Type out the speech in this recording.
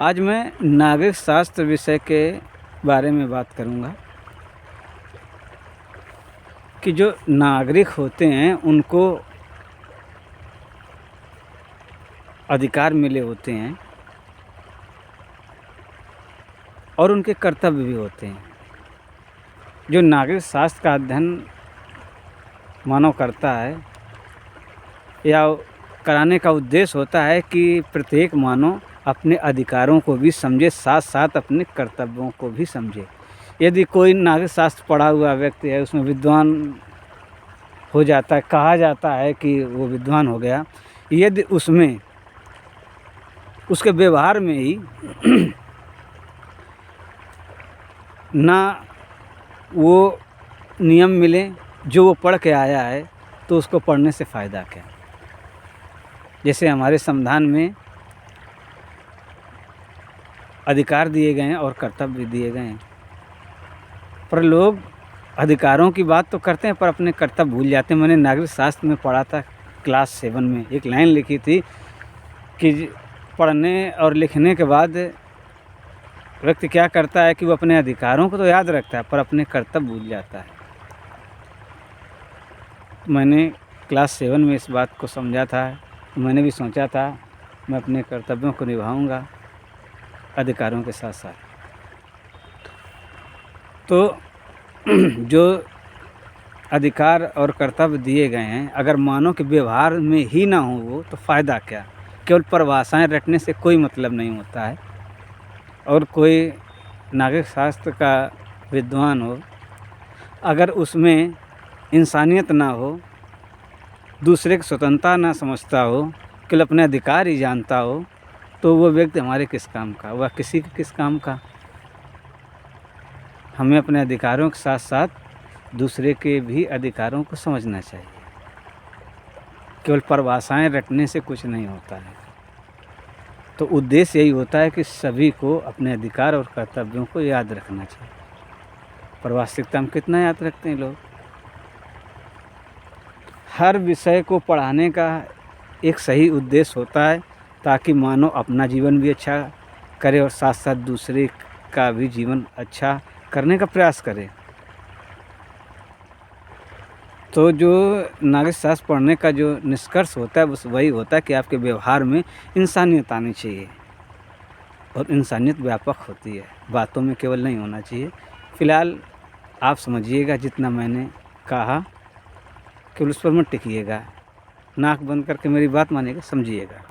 आज मैं नागरिक शास्त्र विषय के बारे में बात करूंगा कि जो नागरिक होते हैं उनको अधिकार मिले होते हैं और उनके कर्तव्य भी होते हैं। जो नागरिक शास्त्र का अध्ययन मानव करता है या कराने का उद्देश्य होता है कि प्रत्येक मानव अपने अधिकारों को भी समझे, साथ साथ अपने कर्तव्यों को भी समझे। यदि कोई नागरिक शास्त्र पढ़ा हुआ व्यक्ति है, उसमें विद्वान हो जाता है, कहा जाता है कि वो विद्वान हो गया, यदि उसमें उसके व्यवहार में ही ना वो नियम मिले जो वो पढ़ के आया है, तो उसको पढ़ने से फ़ायदा क्या। जैसे हमारे संविधान में अधिकार दिए गए हैं और कर्तव्य भी दिए गए हैं, पर लोग अधिकारों की बात तो करते हैं पर अपने कर्तव्य भूल जाते हैं। मैंने नागरिक शास्त्र में पढ़ा था क्लास 7 में, एक लाइन लिखी थी कि पढ़ने और लिखने के बाद व्यक्ति क्या करता है कि वो अपने अधिकारों को तो याद रखता है पर अपने कर्तव्य भूल जाता है। मैंने क्लास 7 में इस बात को समझा था। मैंने भी सोचा था मैं अपने कर्तव्यों को निभाऊंगा अधिकारों के साथ साथ। तो जो अधिकार और कर्तव्य दिए गए हैं, अगर मानव के व्यवहार में ही ना हो वो, तो फ़ायदा क्या। केवल परिभाषाएं रटने से कोई मतलब नहीं होता है। और कोई नागरिक शास्त्र का विद्वान हो, अगर उसमें इंसानियत ना हो, दूसरे की स्वतंत्रता ना समझता हो, केवल अपने अधिकार ही जानता हो, तो वो व्यक्ति हमारे किस काम का, वह किसी के किस काम का। हमें अपने अधिकारों के साथ साथ दूसरे के भी अधिकारों को समझना चाहिए। केवल परिभाषाएं रटने से कुछ नहीं होता है। तो उद्देश्य यही होता है कि सभी को अपने अधिकार और कर्तव्यों को याद रखना चाहिए। पर वास्तविकता में कितना याद रखते हैं लोग। हर विषय को पढ़ाने का एक सही उद्देश्य होता है ताकि मानव अपना जीवन भी अच्छा करे और साथ साथ दूसरे का भी जीवन अच्छा करने का प्रयास करे। तो जो नागरिक शास्त्र पढ़ने का जो निष्कर्ष होता है बस वही होता है कि आपके व्यवहार में इंसानियत आनी चाहिए। और इंसानियत व्यापक होती है, बातों में केवल नहीं होना चाहिए। फ़िलहाल आप समझिएगा जितना मैंने कहा, केवल उस पर मत टिकिएगा। नाक बंद करके मेरी बात मानिएगा, समझिएगा।